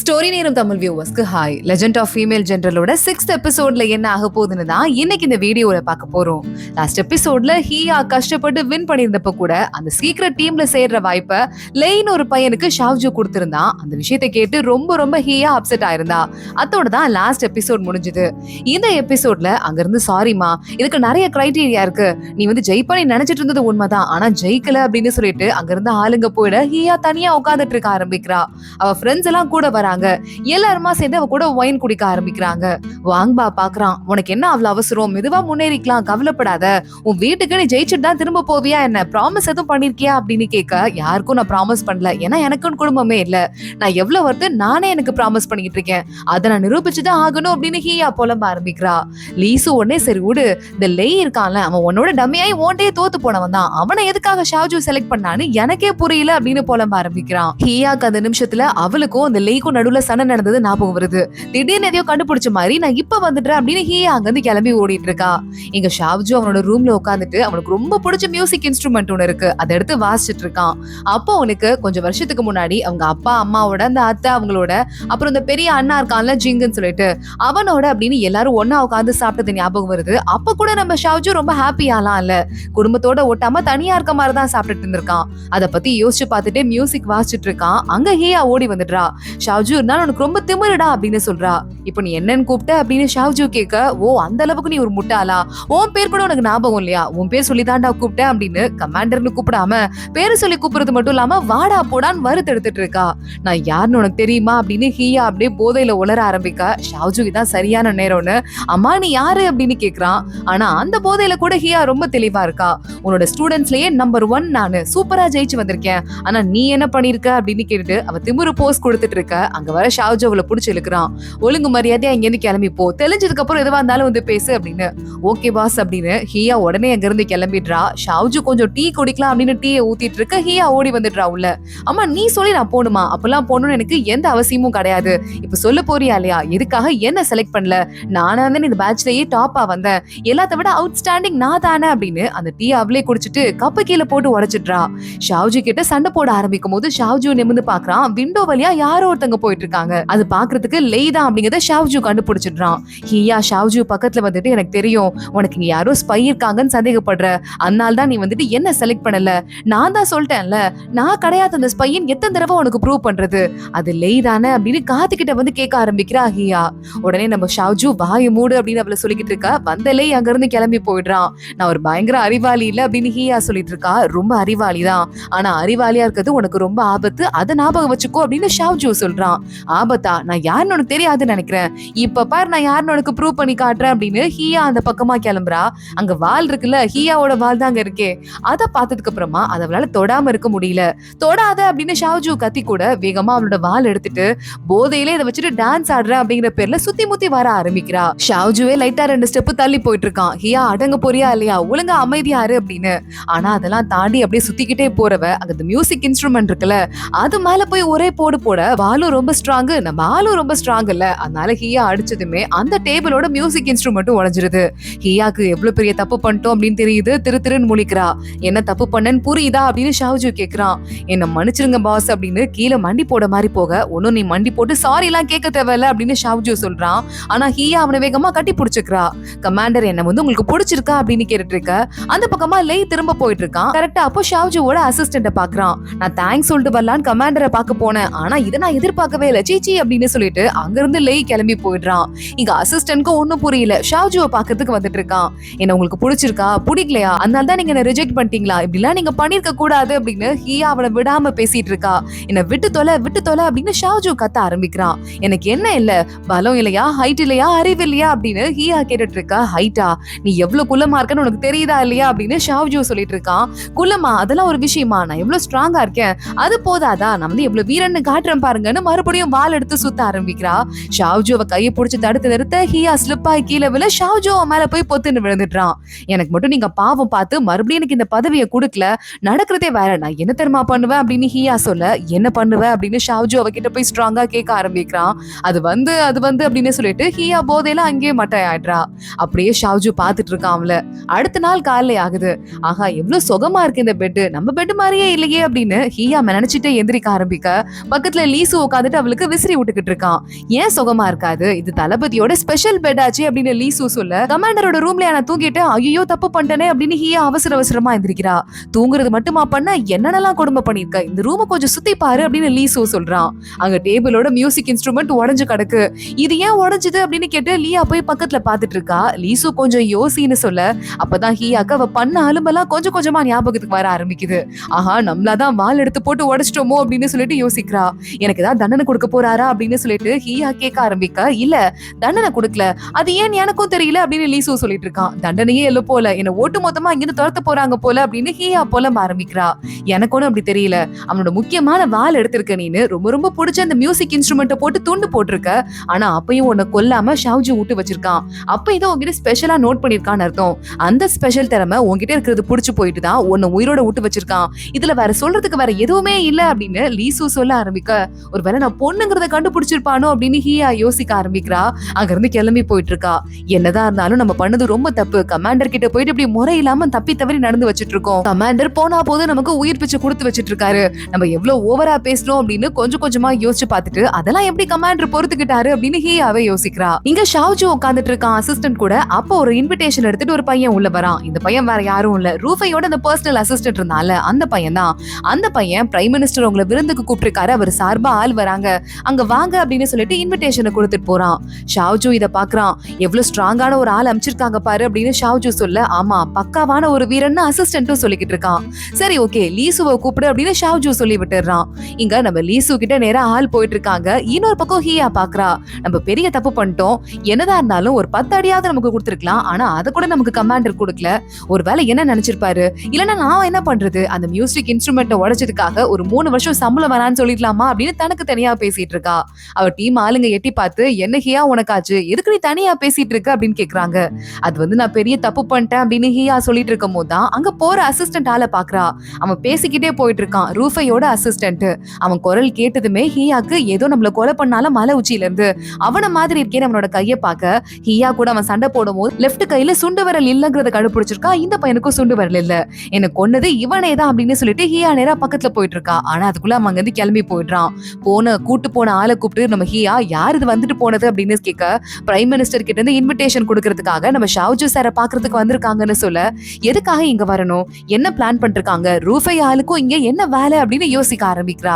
Story நேரம் தமிழ் வியூவர்ஸ்க்கு hi. Legend of female ஜெனரலோட 6th எபிசோட்ல என்ன ஆக போகுதுன்னு தான் இன்னைக்கு இந்த வீடியோல பார்க்க போறோம். லாஸ்ட் எபிசோட்ல ஹியா கஷ்டப்பட்டு வின் பண்ணியிருந்தப்ப கூட அந்த சீக்ரெட் டீம்ல சேர்ற வாய்ப்பை லெயின் ஒரு பையனுக்கு ஷாவ்ஜு கொடுத்திருந்தான். அந்த விஷயத்தை கேட்டு ரொம்ப ஹியா அப்செட் ஆயிருந்தா. அதோட தான் லாஸ்ட் எபிசோட் முடிஞ்சது. இந்த எபிசோட்ல அங்கிருந்து சாரிமா, இதுக்கு நிறைய கிரைட்டீரியா இருக்கு, நீ ஜெயிப்பா நினைச்சிட்டு இருந்தது உண்மைதான், ஆனா ஜெயிக்கல அப்படின்னு சொல்லிட்டு அங்கிருந்து ஆளுங்க போயிட ஹியா தனியா உட்காந்துட்டு இருக்க ஆரம்பிக்கிறா. அவ ஃப்ரெண்ட்ஸ் எல்லாம் கூட வராங்க. எல்லாருமா சேர்ந்து அவ கூட ஒயின் குடிக்க ஆரம்பிக்கிறாங்க. வாங்பா பாக்குறான், உனக்கு என்ன அவ்வளவு அவசரம், மெதுவா முன்னேறிக்கலாம், கவலைப்படாத, உன் வீட்டுக்கு நீ ஜெயிச்சுட்டு தான் திரும்ப போவியா என்ன, ப்ராமிஸ் எதுவும் பண்ணிருக்கியா அப்படின்னு கேட்க, யாருக்கும் நான் ப்ராமிஸ் பண்ணல, ஏன்னா எனக்கும் குடும்பமே இல்ல, நான் எவ்வளவு வருது நானே எனக்கு ப்ராமிஸ் பண்ணிட்டு இருக்கேன், அதை நான் நிரூபிச்சுதான் ஆகணும் அப்படின்னு ஹியா புலம்ப ஆரம்பிக்கிறா. லீசு உடனே சரி விடு, இந்த லேய் இருக்கான்ல அவன் உன்னோட டம்மியாய் ஓண்டையே தோத்து போனவன் தான், அவனை எதுக்காக ஷாவ்ஜு செலக்ட் பண்ணான்னு எனக்கே புரியல அப்படின்னு புலம்ப ஆரம்பிக்கிறான். ஹியாக்கு அந்த நிமிஷத்துல அவளுக்கும் அந்த லேய்க்கும் நடுவுல சண்டை நடந்தது ஞாபகம் வருது. திடீர்னு எதையோ கண்டுபிடிச்ச மாதிரி நான் இப்ப வந்துட்டேன் அப்படின்னு ஹியா அங்கிருந்து கிளம்பி ஓடிட்டு இருக்கா. இங்க ஷாவ்ஜு அவனோட ரூம்ல உட்காந்துட்டு அவனுக்கு ரொம்ப பிடிச்ச மியூசிக் இன்ஸ்ட்ருமெண்ட் ஒண்ணு இருக்கு, அதை எடுத்து வாசிச்சுட்டு இருக்கான். அப்போ அவனுக்கு கொஞ்சம் வருஷத்துக்கு முன்னாடி அவங்க அப்பா அம்மாவோட அந்த அத்தை அவங்களோட அப்புறம் இந்த பெரிய அண்ணா இருக்கான்ல ஜிங்குன்னு சொல்லிட்டு அவனோட அப்படின்னு எல்லாரும் ஒன்னா உட்காந்து சாப்பிட்டது ஞாபகம் வருது. அப்ப கூட நம்ம ஷாவ்ஜு ரொம்ப ஹாப்பியாலாம் இல்ல, குடும்பத்தோட ஓட்டாம தனியா இருக்க மாதிரி தான் சாப்பிட்டுட்டு இருந்திருக்கான். அதை பத்தி யோசிச்சு பார்த்துட்டு மியூசிக் வாசிச்சுட்டு இருக்கான். அங்க ஹியா ஓடி வந்துடுறா. ஷாவ்ஜு இருந்தாலும் உனக்கு ரொம்ப திமிருடா அப்படின்னு சொல்றா. இப்ப நீ என்னன்னு கூப்பிட்ட அப்படின்னு ஷாவ்ஜு கேட்க, ஓ அந்த அளவுக்கு நீ ஒரு முட்டாளா, உன் பேர் கூட உனக்கு ஞாபகம் இல்லையா, உன் பேர் சொல்லிதான்டா கூப்பிட்டேன் அப்படின்னு கமாண்டர்னு கூப்பிடாம பேரு சொல்லி கூப்பிடுறது மட்டும் இல்லாம வாடா போடான்னு வருத்தெடுத்துட்டு இருக்கா. நான் யாருன்னு உனக்கு தெரியுமா அப்படின்னு ஹியா அப்படியே போதையில உளர ஆரம்பிக்க, ஷாவ்ஜு இதான் சரியான நேரம்னு அம்மா நீ யாரு அப்படின்னு கேக்குறான். ஆனா அந்த போதையில கூட ஹியா ரொம்ப தெளிவா இருக்கா. உன்னோட ஸ்டூடெண்ட்ஸ்லயே நம்பர் 1 நானு, சூப்பரா ஜெயிச்சு வந்திருக்கேன், ஆனா நீ என்ன பண்ணிருக்க அப்படின்னு கேட்டுட்டு அவ திமிரு போஸ் கொடுத்துட்டு இருக்க. அங்க வர ஷாவ்ஜு அவளை புடிச்சு இழுக்கிறான். ஒழுங்கு மரியாதையா இங்க இருந்து கிளம்பி போ, தெளிஞ்சதுக்கு அப்புறம் எதுவா இருந்தாலும் பேசு அப்படின்னு. ஓகே பாஸ் அப்படின்னு ஹியா உடனே அங்க இருந்து கிளம்பிடுறா. ஷாவ்ஜு கொஞ்சம் டீ குடிக்கலாம் அப்படின்னு டீயை ஊத்திட்டு இருக்க. ஹியா ஓடி வந்துடுறா உள்ள. அம்மா நீ சொல்லி நான் போகணுமா, அப்பெல்லாம் போகணும்னு எனக்கு எந்த அவசியமும் கிடையாது, இப்ப சொல்ல போறியா இல்லையா, எதுக்காக என்ன செலக்ட் பண்ணல, நானா வந்து இந்த பேட்ச்லயே டாப்பா வந்தேன், எல்லாத்த விட அவுட் ஸ்டாண்டிங் நான் தானே அப்படின்னு அந்த டீ அவளே குடிச்சிட்டு கப்ப கீழே போட்டு உடைச்சிடுறா. ஷாவ்ஜு கிட்ட சண்டை போட ஆரம்பிக்கும் போது ஷாவ்ஜு நிமிர்ந்து பாக்குறான். விண்டோ வழியா யாரோ ஒருத்தங்க போயிட்டு இருக்காங்க, அது பாக்குறதுக்கு லேய் தான் அப்படிங்கறத ஷாவ்ஜு கண்டுபிடிச்சிடுறான். ஹியா ஷாவ்ஜு பக்கத்துல வந்துட்டு, எனக்கு தெரியும் உனக்கு இங்க யாரோ ஸ்பை இருக்காங்கன்னு சந்தேகப்படுற, அதனால தான் நீ என்ன செலக்ட் பண்ணல, நான் தான் சொல்லிட்டேன்ல நான் கிடையாது அந்த ஸ்பையின், எத்தனை தடவை உனக்கு ப்ரூவ் பண்றது, அது லேய் தானே அப்படின்னு காத்துக்கிட்ட கேட்க ஆரம்பிக்கிறா ஹியா. உடனே நம்ம ஷாவ்ஜு வாய மூடு அப்படின்னு அவளை சொல்லிக்கிட்டு இருக்கா. வந்த லேய் அங்க இருந்து கிளம்பி போயிடுறான். நான் ஒரு பயங்கர அறிவாளி இல்ல அப்படின்னு ஹியா சொல்லிட்டு இருக்கா. ரொம்ப அறிவாளி தான், ஆனா அறிவாளியா இருக்கிறது உனக்கு ரொம்ப ஆபத்து, அதை ஞாபகம் வச்சுக்கோ அப்படின்னு ஷாவ்ஜு சொல்றான். ஆபத்தா, நான் யாருன்னு உனக்கு தெரியாதுன்னு நினைக்கிறேன், இப்ப பாரு நான் யாருன்னு உனக்கு ப்ரூவ் பண்ணி காட்டுறேன் அப்படின்னு ஹியா அந்த பக்கமா கிளம்புறா. அங்க வால் இருக்குல்ல, ஹியாவோட வால் தான் அங்க இருக்கே. அதை பார்த்ததுக்கு அப்புறமா அதை அவளால தொடாம இருக்க முடியல. தொடாத அப்படின்னு ஷாவ்ஜு கத்தி கூட வேகமா அவளோட வால் எடுத்துட்டு போதையிலே இதை வச்சுட்டு டான்ஸ் ஆடுற அப்படிங்கிற பேர்ல சுத்தி முத்தி வர ஆரம்பிக்கிறா. ஷாவ்ஜுவே லைட்டா 2 ஸ்டெப் தள்ளி போயிட்டு இருக்கான். ஹியா அடங்க போறியா இல்லையா, ஒழுங்கா அமைதியாரு அப்படின்னு. ஆனா அதெல்லாம் தாண்டி அப்படியே சுத்திக்கிட்டே போறவ அங்க மியூசிக் இன்ஸ்ட்ருமெண்ட் இருக்குல்ல அது மேல போய் ஒரே போடு போட, வாலும் ரொம்ப ஸ்ட்ராங் நம்ம ஆளும் ரொம்ப ஸ்ட்ராங் இல்ல, அதனால ஹியா அடிச்சதுமே அந்த டேபிளோட மியூசிக் இன்ஸ்ட்ருமெண்ட்டும் உடைஞ்சிருது. ஹியாக்கு எவ்வளவு பெரிய தப்பு பண்ணிட்டோம் அப்படின்னு தெரியுது. திருன்னு முழிக்கிறா. என்ன தப்பு பண்ணன்னு புரியுதா அப்படின்னு ஷாவ்ஜு கேக்குறான். என்ன மன்னிச்சிருங்க பாஸ் அப்படின்னு கீழே மண்டி போட மாதிரி போக, ஒன்னும் நீ மண்டி போட்டு சாரி எல்லாம் கேட்க தேவையில்ல அப்படின்னு ஷாவ்ஜு சொல்றான். ஆனா ஹியா அவனை வேகமா கட்டி பிடிச்சுக்கிறா. கமாண்டர் என்ன உங்களுக்கு பிடிச்சிருக்கா அப்படின்னு கேட்டுட்டு இருக்க. அந்த பக்கமா லேய் திரும்ப போயிட்டு இருக்கான். கரெக்டா அப்போ ஷாவ்ஜுவோட அசிஸ்டன்ட பாக்குறான். நான் தேங்க்ஸ் சொல்லிட்டு வரலான்னு கமாண்டரை பார்க்க போனேன், ஆனா இதை நான் எதிர்பார்க்கவே இல்லை சீச்சி அப்படின்னு சொல்லிட்டு அங்க இருந்து லேய் கிளம்பி போயிடுறான். இங்க அசிஸ்டன்ட்க்கு ஒன்னும் புரியல, ஷாவ்ஜுவை பாக்கிறதுக்கு வந்துட்டு இருக்கான். என்ன உங்களுக்கு பிடிச்சிருக்கா பிடிக்கலையா, அதனால தான் நீங்க என்ன ரிஜெக்ட் பண்ணிட்டீங்களா, இப்படிலாம் நீங்க பண்ணிருக்க கூடாது அப்படின்னு ஹியா அவனை விடாம பேசிட்டு இருக்கா. என்ன விட்டு தொலை அப்படின்னு ஷாவ்ஜு கத்த ஆரம்பிக்கிறான். எனக்கு என்ன இல்ல, பலம் இல்லையா, ஹைட் இல்லையா, அறிவு இல்லையா அப்படின்னு ஹியா கேட்டுட்டு இருக்கா. ஹைட்டா, நீ எவ்வளவு குள்ளமா இருக்கன்னு உனக்கு தெரியுதா இல்லையா அப்படின்னு ஷாவ்ஜு சொல்லிட்டு இருக்கான். குள்ளமா அதெல்லாம் ஒரு விஷயமா, நான் எவ்வளவு ஸ்ட்ராங்கா இருக்கேன் அது போதாதா, நான் எவ்வளவு வீரன்னு காட்டுறேன் பாருங்கன்னு மறுபடியும் வால் எடுத்து சுத்த ஆரம்பிக்கிறா. ஷாவ்ஜு அவ கையை பிடிச்சு தடுத்து நிறுத்த ஹியா ஸ்லிப் ஆகி கீழே விழ ஷாவ்ஜு அவன் மேல போய் பொத்துன்னு விழுந்துடுறான். எனக்கு மட்டும் நீங்க பாவம் பார்த்து மறுபடியும் எனக்கு இந்த பதவியை கொடுக்கல, நடக்கிறதே வேற, நான் என்ன தெரியுமா பண்ணுவேன் அப்படின்னு ஹியா சொல்ல, என்ன பண்ணுவேன் அப்படின்னு ஷாவ்ஜு அவகிட்ட போய் ஸ்ட்ராங்கா கேட்க ஆரம்பிக்கிறான். அது வந்து அப்படின்னு சொல்லிட்டு ஹியா போதையில அங்கேயே மட்டை ஆயிடுறா. அப்படியே ஷாவ்ஜு பாத்துட்டு இருக்கான் அவள. அடுத்த நாள் காலையில ஆகுது. ஆஹா எவ்வளவு சுகமா இருக்கு இந்த பெட், நம்ம பெட் மாதிரியே இல்லையே அப்படின்னு ஹியா நினைச்சிட்டே எந்திரிக்க ஆரம்பிக்க, பக்கத்துல லீசு உட்காந்து பார்த்துட்டு அவளுக்கு விசிறி விட்டுக்கிட்டு இருக்கான். ஏன் சுகமா இருக்காது, இது தளபதியோட ஸ்பெஷல் பெட் ஆச்சு அப்படின்னு லீசு சொல்ல, கமாண்டரோட ரூம்ல நான் தூங்கிட்டு ஐயோ தப்பு பண்ணிட்டேனே அப்படின்னு ஹியா அவசர அவசரமா எந்திரிக்கிறா. தூங்குறது மட்டுமா பண்ண, என்னென்னலாம் கொடுமை பண்ணிருக்க, இந்த ரூம கொஞ்சம் சுத்தி பாரு அப்படின்னு லீசு சொல்றான். அங்க டேபிளோட மியூசிக் இன்ஸ்ட்ருமெண்ட் உடைஞ்சு கிடக்கு. இது ஏன் உடைஞ்சது அப்படின்னு கேட்டு லியா போய் பக்கத்துல பாத்துட்டு இருக்கா. லீசு கொஞ்சம் யோசின்னு சொல்ல, அப்பதான் ஹியாக்கு அவ பண்ண அலும்பெல்லாம் கொஞ்சம் கொஞ்சமா ஞாபகத்துக்கு வர ஆரம்பிக்குது. ஆஹா, நம்மளாதான் வால் எடுத்து போட்டு உடைச்சிட்டோமோ அப்படின்னு சொல்லிட்டு யோசிக்கிறா. எனக்கு ஏதாவது தண்டனை கொடுக்க போறாரா அப்படின்னு சொல்லிட்டு ஹியா கேட்க ஆரம்பிக்க, இல்ல தண்டனை கொடுக்கல, அது ஏன் எனக்கும் தெரியல அப்படின்னு லீசு சொல்லிட்டு இருக்கான். தண்டனையே இல்ல போல, என்ன ஓட்டு மொத்தமா இங்கிருந்து துரத்த போறாங்க போல அப்படின்னு ஹியா புலம்ப ஆரம்பிக்கிறா. எனக்கு ஒன்னும் அப்படி தெரியல, அவனோட முக்கியமான வால் எடுத்திருக்க நீனு, ரொம்ப ரொம்ப பிடிச்ச அந்த மியூசிக் இன்ஸ்ட்ருமெண்ட்டை போட்டு துண்டு போட்டிருக்க. ஆனா அப்பயும் உன்னை கொல்லாம ஷாவ்ஜி விட்டு வச்சிருக்கான். அப்ப ஏதோ உங்ககிட்ட ஸ்பெஷலா நோட் பண்ணிருக்கான்னு அர்த்தம். அந்த ஸ்பெஷல் திறமை உங்ககிட்ட இருக்கிறது புடிச்சு போயிட்டு தான் உன்னை உயிரோட விட்டு வச்சிருக்கான். இதுல வேற சொல்றதுக்கு வேற எதுவுமே இல்ல அப்படின்னு லீசு சொல்ல ஆரம்பிக்க, ஒருவேளை நான் பொண்ணுங்கிறத கண்டுபிடிச்சிருப்பானோ அப்படின்னு ஹியா யோசிக்க ஆரம்பிக்கிறா. அங்க இருந்து கிளம்பி போயிட்டு இருக்கா. என்னதான் இருந்தாலும் நம்ம பண்ணது ரொம்ப தப்பு. கமாண்டர் கிட்ட போயிட்டு இப்படி முறை இல்லாம தப்பி தவறி நடந்து வச்சிட்டு இருக்கோம். கமாண்டர் போனா போது நமக்கு உயிர் பிச்சை கொடுத்து வச்சிட்டு இருக்காரு. நம்ம எவ்வளவு ஓவரா பேசணும் அப்படின்னு கொஞ்சம் கொஞ்சமா யோசிச்சு பார்த்துட்டு அதெல்லாம் எப்படி கமாண்டர் பொறுத்துக்கிட்டாரு அப்படின்னு ஹியாவே யோசிக்கிறா. இங்க ஷாவ்ஜு உட்கார்ந்துட்டு இருக்கான் அசிஸ்டன்ட் கூட. அப்போ ஒரு இன்விடேஷன் எடுத்துட்டு ஒரு பையன் உள்ள வரான். இந்த பையன் வேற யாரும் இல்ல, ரூஃபையோட அந்த பர்சனல் அசிஸ்டன்ட் இருந்தால அந்த பையன் தான். அந்த பையன் பிரைம் மினிஸ்டர் உங்களை விருந்துக்கு கூப்பிட்டிருக்காரு, அவர் சார்பா ஆள் வராங்க, அங்க வாங்க அப்படின்னு சொல்லிட்டு இன்விடேஷனை கொடுத்துட்டு போறான். ஷாவ்ஜு இத பாக்குறான். எவ்வளவு ஸ்ட்ராங்கான ஒரு ஆள் அமைச்சிருக்காங்க பாரு அப்படின்னு ஷாவ்ஜு சொல்ல, ஆமா பக்காவான ஒரு வீரன்னு அசிஸ்டன்ட்டும் சொல்லிக்கிட்டு இருக்கான். சரி ஓகே, லீசுவை கூப்பிடு அப்படின்னு ஷாவ்ஜு சொல்லி விட்டுறான். இங்க நம்ம லீசு கிட்ட நேரா ஆள் போயிட்டு இருக்காங்க. இன்னொரு பக்கம் ஹியா பாக்குறா. நம்ம பெரிய தப்பு பண்ணிட்டோம், என்னதான் இருந்தாலும் ஒரு 10 அடியாவது நமக்கு கொடுத்துருக்கலாம், ஆனா அதை கூட நமக்கு கமாண்டர் கொடுக்கல. ஒருவேளை என்ன நினைச்சிருப்பாரு, இல்லன்னா நான் என்ன பண்றது, அந்த மியூசிக் இன்ஸ்ட்ருமெண்ட்டை உடைச்சதுக்காக ஒரு 3 வருஷம் சம்பளம் வேணான்னு சொல்லிடலாமா அப்படின்னு தனக்கு தனியா பேசிட்டு இருக்கா. அவ டீம் ஆளுங்க எட்டி பார்த்து, என்ன ஹியா உனக்காச்சு, எதுக்கு நீ தனியா பேசிட்டு இருக்க அப்படின்னு கேக்குறாங்க. அது நான் பெரிய தப்பு பண்ணிட்டேன் அப்படின்னு ஹியா சொல்லிட்டு இருக்கும் போதுதான் அங்க போற அசிஸ்டன்ட் ஆளை பாக்குறா. அவன் பேசிக்கிட்டே போயிட்டு இருக்கான், ரூஃபையோட அசிஸ்டன்ட். அவன் குரல் கேட்டதுமே ஹியாக்கு ஏதோ நம்மள கொலை பண்ணால மலை உச்சியில இருந்து அவன மாதிரி இருக்கேன்னு அவனோட கைய பாக்க, ஹியா கூட அவன் சண்டை போடும் போது லெப்ட் கையில சுண்டு வரல் இல்லங்கிறத கண்டுபிடிச்சிருக்கா. இந்த பையனுக்கும் சுண்டு வரல் இல்ல, எனக்கு கொன்னது இவனே தான் அப்படின்னு சொல்லிட்டு ஹியா நேரா பக்கத்துல போயிட்டு இருக்கா. ஆனா அதுக்குள்ள அவன் அங்கிருந்து கிளம்பி போயிடுறான். கூட்டு போன ஆளை கூப்பிட்டு நம்ம ஹியா யார் இது வந்துட்டு போனது அப்படின்னு கேட்க, பிரைம் மினிஸ்டர் கிட்ட இருந்து இன்விடேஷன் கொடுக்கறதுக்காக நம்ம ஷாவ்ஜு சாரை பாக்குறதுக்கு வந்திருக்காங்கன்னு சொல்ல, எதுக்காக இங்க வரணும், என்ன பிளான் பண்ணிருக்காங்க, ரூஃபை ஆளுக்கும் இங்க என்ன வேலை அப்படின்னு யோசிக்க ஆரம்பிக்கிறா.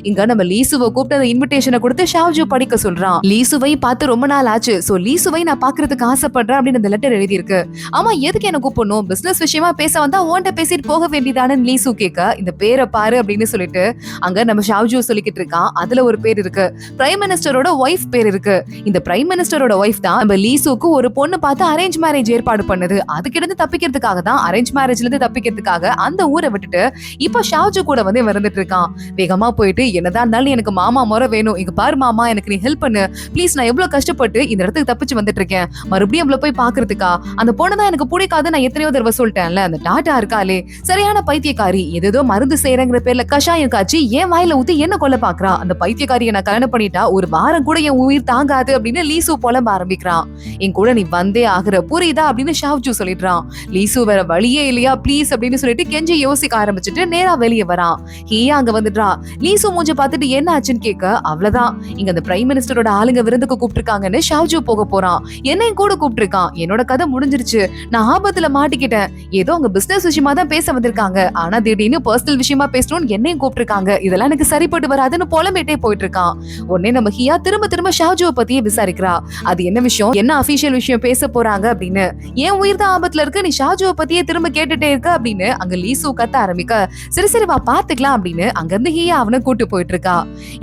இங்க நம்ம லீசுவை கூப்பிட்டு அந்த இன்விடேஷனை கொடுத்து ஷாவ்ஜு படிக்க சொல்றான். லீசுவை பார்த்து ரொம்ப நாள் ஆச்சு, சோ லீசுவை நான் பாக்குறதுக்கு ஆசைப்படுறேன் அப்படின்னு அந்த லெட்டர் எழுதி இருக்கு. ஆமா, எதுக்கு என்ன கூப்பிடணும், பிசினஸ் விஷயமா பேச வந்தா ஓன்ட்ட பேசிட்டு போக வேண்டியதானு லீசு கேட்க, இந்த பேரை பாரு அப்படின்னு சொல்லிட்டு அங்க நம்ம ஷாவ்ஜு சொல்லிக்கிட்டு இருக்கான். அதுல ஒரு பேர் இருக்கு, பிரைம் மினிஸ்டரோட ஒய்ஃப் பேர் இருக்கு. இந்த பிரைம் மினிஸ்டரோட ஒய்ஃப் தான் நம்ம லீசுக்கு ஒரு பொண்ணு பார்த்து அரேஞ்ச் மேரேஜ் ஏற்பாடு பண்ணுது. அதுக்கிட்ட தப்பிக்கிறதுக்காக தான், அரேஞ்ச் மேரேஜ்ல இருந்து தப்பிக்கிறதுக்காக அந்த ஊரை விட்டுட்டு இப்ப ஷாவ்ஜு கூட வந்துட்டு இருக்கான். வேகமா போயிட்டு, என்னதான் இருந்தாலும் எனக்கு மாமா முறை வேணும், இங்க பாரு மாமா எனக்கு நீ ஹெல்ப் பண்ணு ப்ளீஸ், நான் எவ்வளவு கஷ்டப்பட்டு இந்த இடத்துக்கு தப்பிச்சு வந்துட்டு இருக்கேன், மறுபடியும் அவ்வளவு போய் பாக்குறதுக்கா, அந்த பொண்ணு தான் எனக்கு பிடிக்காது, நான் எத்தனையோ தடவை சொல்லிட்டேன்ல, அந்த டாட்டா இருக்காளே சரியான பைத்தியக்காரி, ஏதோ மருந்து செய்யறங்கிற பேர்ல கஷாயம் காய்ச்சி என் வாயில ஊத்தி என்ன கொல்ல பாக்குறா, அந்த பைத்தியக்காரியை நான் கல்யாணம் பண்ணிட்டா ஒரு வாரம் கூட என் உயிர் தாங்காது அப்படின்னு லீசு புலம்ப ஆரம்பிக்கிறான். என் கூட நீ வந்தே ஆகுற புரியுதா அப்படின்னு ஷாவ்ஜு சொல்லிடுறான். லீசு வேற வழியே இல்லையா ப்ளீஸ் அப்படின்னு சொல்லிட்டு கெஞ்சி யோசிக்க ஆரம்பிச்சுட்டு நேரா வெளியே வரான். ஹியா அங்க வந்துடுறா. லீசு மூஞ்ச பார்த்துட்டு என்ன ஆச்சுன்னு கேட்க, அவ்வளவுதான் இங்க அந்த பிரைம் மினிஸ்டரோட ஆளுங்க விருந்துக்கு கூப்பிட்டுருக்காங்கன்னு ஷாவ்ஜு போக போறான். என்னையும் கூட கூப்பிட்டுருக்கான், என்னோட கதை முடிஞ்சிருச்சு, நான் ஆபத்துல மாட்டிக்கிட்டேன், ஏதோ அவங்க பிசினஸ் விஷயமா தான் பேச வந்திருக்காங்க, ஆனா திடீர்னு பர்சனல் விஷயமா பேசணும்னு என்னையும் கூப்பிட்டுருக்காங்க, இதெல்லாம் எனக்கு சரிப்பட்டு வராதுன்னு புலம்பிட்டே போயிட்டு இருக்கான். உடனே நம்ம ஹியா திரும்ப திரும்ப ஷாவ்ஜுவை பத்தியே விசாரிக்கிறா. அது என்ன விஷயம், என்ன அபிஷியல் விஷயம் பேச போறாங்க அப்படின்னு. என் உயிர் தான் ஆபத்துல இருக்கு, நீ ஷாவ்ஜுவை பத்தியே திரும்ப கேட்டுட்டே இருக்க அப்படின்னு அங்க லீசு கத்த ஆரம்பிக்க, சரி சரி வா பாத்துக்கலாம் அப்படின்னு அங்க இருந்து ஹியா அவனை கூட்டு போயிட்டு இருக்கா.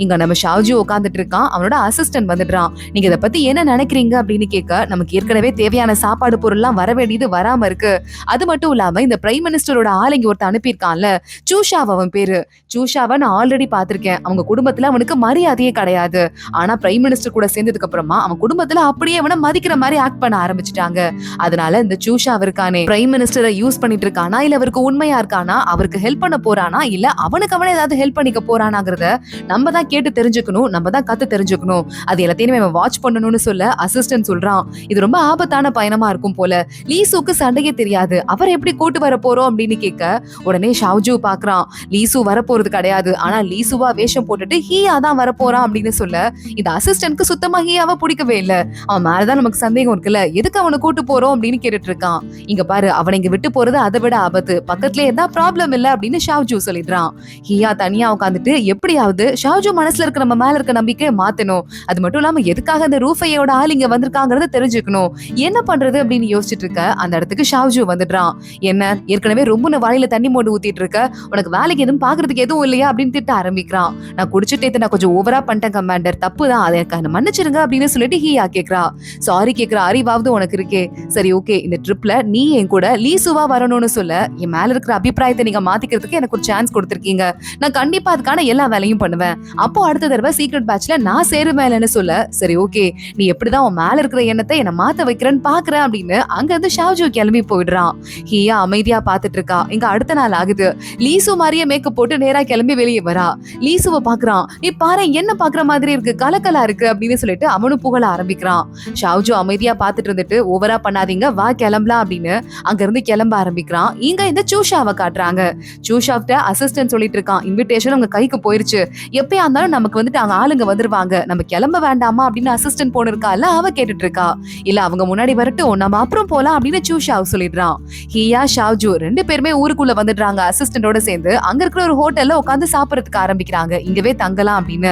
இங்க நம்ம ஷாவ்ஜு உட்காந்துட்டு இருக்கான். அவனோட அசிஸ்டன்ட் வந்துடுறான். நீங்க இதை பத்தி என்ன நினைக்கிறீங்க அப்படின்னு கேட்க, நமக்கு ஏற்கனவே தேவையான சாப்பாடு பொருள்லாம் வர வேண்டியது வராம இருக்கு, அது மட்டும் இல்லாம இந்த பிரைம் மினிஸ்டரோட ஆள் இங்க ஒருத்த அனுப்பியிருக்கான்ல, சூஷாவ் அவன் பேரு, சூஷாவை நான் ஆல்ரெடி பாத்திருக்கேன், அவங்க குடும்பத்துல அவனுக்கு மரியாதையே கிடையாது, ஆனா பிரைம் மினிஸ்டர் கூட சேர்ந்ததுக்கு அப்புறமா அவன் குடும்பத்துல அப்படியே அவனை மதிக்கிற மாதிரி ஆக்ட் பண்ண ஆரம்பிச்சுட்டாங்க. அதனால இந்த சூஷாவ் இருக்கானே பிரைம் மினிஸ்டரை யூஸ் பண்ணிட்டு இருக்கானா, இல்ல அவருக்கு உண்மையா இருக்கானா, அவருக்கு ஹெல்ப் பண்ண போறானா, இல்ல அவனுக்கு அவனே ஏதாவது ஹெல்ப் பண்ணிக்க போறானாங்கிறத நம்ம தான் கேட்டு தெரிஞ்சுக்கணும், நம்ம தான் கத்து தெரிஞ்சுக்கணும், அது எல்லாத்தையுமே வாட்ச் பண்ணணும்னு சொல்ல அசிஸ்டன்ட் சொல்றான். இது ரொம்ப ஆபத்தான பயணமா இருக்கும் போல, லீசுக்கு சண்டையே தெரியாது, அவர் எப்படி கூட்டு வர போறோம் அப்படின்னு கேட்க, உடனே ஷாவ்ஜு பாக்குறான், லீசு வர போறது கிடையாது, ஆனா லீசுவா வேஷம் போட்டுட்டு ஹியா ஹீயா தான் வரப்போறான் அப்படின்னு சொல்ல இந்த அசிஸ்டன்ட்க்கு சுத்தமா ஹீயாவை பிடிக்கவே இல்ல. அவன் மேலதான் நமக்கு சந்தேகம் இருக்குல்ல, எதுக்கு அவனை கூட்டு போறோம் அப்படின்னு கேட்டுட்டு இருக்கான். இங்க பாரு, அவனை இங்க விட்டு போறது அதை விட ஆபத்து, பக்கத்துல எதா ப்ராப்ளம் இல்ல அப்படின்னு ஷாவ்ஜூ சொல்லிடுறான். ஹியா தனியா உட்காந்துட்டு எப்படியாவது ஷாவ்ஜூ மனசுல இருக்க நம்ம மேல இருக்க நம்பிக்கையை மாத்தணும், அது மட்டும் இல்லாம எதுக்காக அந்த ரூஃபையோட ஆள் இங்க வந்திருக்காங்கறத தெரிஞ்சுக்கணும், என்ன பண்றது அப்படின்னு யோசிச்சுட்டு இருக்க அந்த இடத்துக்கு ஷாவ்ஜூ வந்துடுறான். என்ன ஏற்கனவே ரொம்ப வாயில தண்ணி மோண்டு ஊத்திட்டு இருக்க, உனக்கு வேலைக்கு எதுவும் பாக்குறதுக்கு எதுவும் இல்லையா அப்படின்னு திட்ட ஆரம்பிக்கிறான். நான் குடிச்சிட்டு நான் கொஞ்சம் ஓவரா பண்ணிட்டேன் கமாண்டர், தப்புதான், அதை மன்னிச்சிருங்க அப்படின்னு சொல்லிட்டு ஹியா கேக்குறா. சாரி கேக்குற அறிவாவது உனக்கு இருக்கே, சரி ஓகே, இந்த ட்ரிப்ல நீ என் கூட லீசுவா வரணும்னு சொல்ல என் மேல இருக்கிற அபிப்பிராயத்தை நீங்க மாத்திக்கிறதுக்கு எனக்கு ஒரு சான்ஸ் கொடுத்திருக்கீங்க, நான் கண்டிப்பா அதுக்கான எல்லா வேலையும் பண்ணுவேன், அப்போ அடுத்த தடவை சீக்ரெட் பேட்ச்ல நான் சேருவேன்னு சொல்ல, சரி ஓகே, நீ எப்படிதான் உன் மேல இருக்கிற எண்ணத்தை என்ன மாத்த வைக்கிறேன்னு பாக்குறேன் அப்படின்னு அங்க இருந்து ஷாவ்ஜூ கிளம்பி போயிடுறான். ஹியா அமைதியா பாத்துட்டு இருக்கா. இங்க அடுத்த நாள் ஆகுது. லீசு மாதிரியே மேக்கப் போட்டு நேரா கிளம்பி வெளியே வரா. லீசுவை பாக்குறான். நீ பாரு, என்ன பாக்குற மாதிரி இருக்கு, கலக்கலா இருக்கு அப்படின்னு சொல்லிட்டு அவனும் புகழ ஆரம்பிக்கிறான். ஷாவ்ஜூ அமைதியா பாத்துட்டு இருந்துட்டு ஓவரா பண்ணாதீங்க, வா கிளம்பலாம் அப்படின்னு அங்க இருந்து கிளம்ப ஆரம்பிக்கிறான். இங்க இந்த சூஷாவை காட்டுறாங்க. சூஷாவிட்ட அசிஸ்டன்ட் சொல்லிட்டு இருக்கான், இன்விடேஷன் உங்க கைக்கு போயிருச்சு, எப்பயா இருந்தாலும் நமக்கு வந்துட்டு அங்க ஆளுங்க வந்துருவாங்க, நம்ம கிளம்ப வேண்டாமா அப்படின்னு அசிஸ்டன்ட் போன இருக்கால அவ கேட்டுட்டு இருக்கா. இல்ல அவங்க முன்னாடி வரட்டும், நம்ம அப்புறம் போலாம் அப்படின்னு சூஷாவ் சொல்லிடுறான். ஹியா ஷாவ்ஜூ ரெண்டு பேருமே ஊருக்குள்ள வந்துடுறாங்க. அசிஸ்டன்டோட சேர்ந்து அங்க இருக்கிற ஒரு ஹோட்டல்ல உட்காந்து சாப்பிடறதுக்கு ஆரம்பிக்கிறாங்க. இங்கவே தங்கலாம் அப்படின்னு.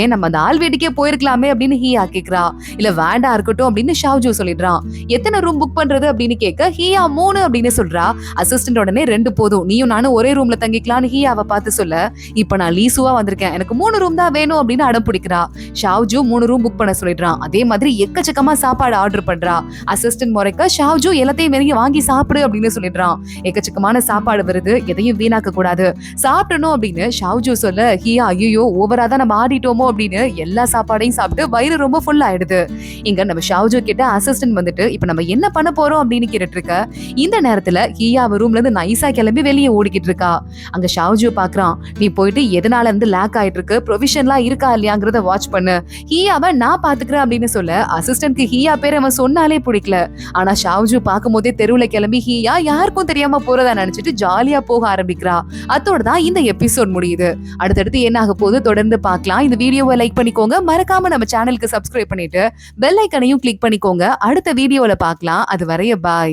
ஏன் நம்ம அந்த ஆள் வீட்டுக்கே போயிருக்கலாமே அப்படின்னு ஹியா கேக்குறா. இல்ல வேண்டாம் இருக்கட்டும் அப்படின்னு ஷாவ்ஜூ சொல்லிடுறான். எத்தனை ரூம் புக் பண்றது அப்படின்னு கேட்க ஹியா 3 அப்படின்னு சொல்றா. அசிஸ்டன்ட் உடனே 2 போதும், நீயும் நானும் ஒரே ரூம்ல தங்கிக்கலாம்னு ஹியாவை பார்த்து சொல்ல, இப்ப நான் லீசுவா வந்திருக்கேன், எனக்கு 3 ரூம் தான் வேணும் அப்படின்னு அடம் பிடிக்கிறா. ஷாவ்ஜூ 3 ரூம் புக் பண்ண சொல்லிடுறான். அதே மாதிரி எக்கச்சக்கமா சாப்பாடு ஆர்டர் பண்றா. அசிஸ்டன்ட் முறைக்க ஷாவ்ஜூ எல்லாத்தையும் வெளியே வாங்கி சாப்பிடு அப்படின்னு சொல்லிடுறான். எக்கச்சக்கமான சாப்பாடு வருது, எதையும் வீணாக்க கூடாது, சாப்பிடணும் அப்படின்னு ஷாவ்ஜூ சொல்ல, ஹியா ஐயோ ஓவரா தான் நம்ம ஆடிட்டோமோ அப்படின்னு எல்லா சாப்பாடையும் சாப்பிட்டு வயிறு ரொம்ப ஃபுல் ஆயிடுது. இங்க நம்ம ஷாவ்ஜூ கிட்ட அசிஸ்டன்ட் வந்துட்டு இப்ப நம்ம என்ன பண்ண போறோம் அப்படின்னு கேட்டுட்டு இருக்க. இந்த நேரத்துல ஹியா ரூம்ல இருந்து நைஸா கிளம்பி வெளியே ஓடிக்கிட்டு இருக்கா. அங்க ஷாவ்ஜூ பாக்குறான். நீ போயிட்டு எதனால இருந்து லேக் ஆயிட்டு இருக்கு, ப்ரொவிஷன்லாம் இருக்கா இல்லையாங்கிறத வாட்ச் பண்ணு, ஹியாவை நான் பாத்துக்கிறேன் அப்படின்னு சொல்ல அசிஸ்டன்ட்க்கு ஹியா பேர் அவன் சொன்னாலே பிடிக்கல. ஆனா ஷாவ்ஜூ பார்க்கும் போதே தெருவுல கிளம்பி ஹியா யாருக்கும் தெரியாம போறதா நினைச்சிட்டு ஜாலியா போக ஆரம்பிக்கிறா. அதோட தான் இந்த எபிசோட் முடியுது. அடுத்தடுத்து என்ன ஆக போகுது தொடர்ந்து பார்க்கலாம். இந்த வீடியோவை லைக் பண்ணிக்கோங்க, மறக்காம நம்ம சேனலுக்கு சப்ஸ்கிரைப் பண்ணிட்டு பெல் ஐக்கனையும் கிளிக் பண்ணிக்கோங்க. அடுத்த வீடியோல பார்க்கலாம். அது வரைய பாய்.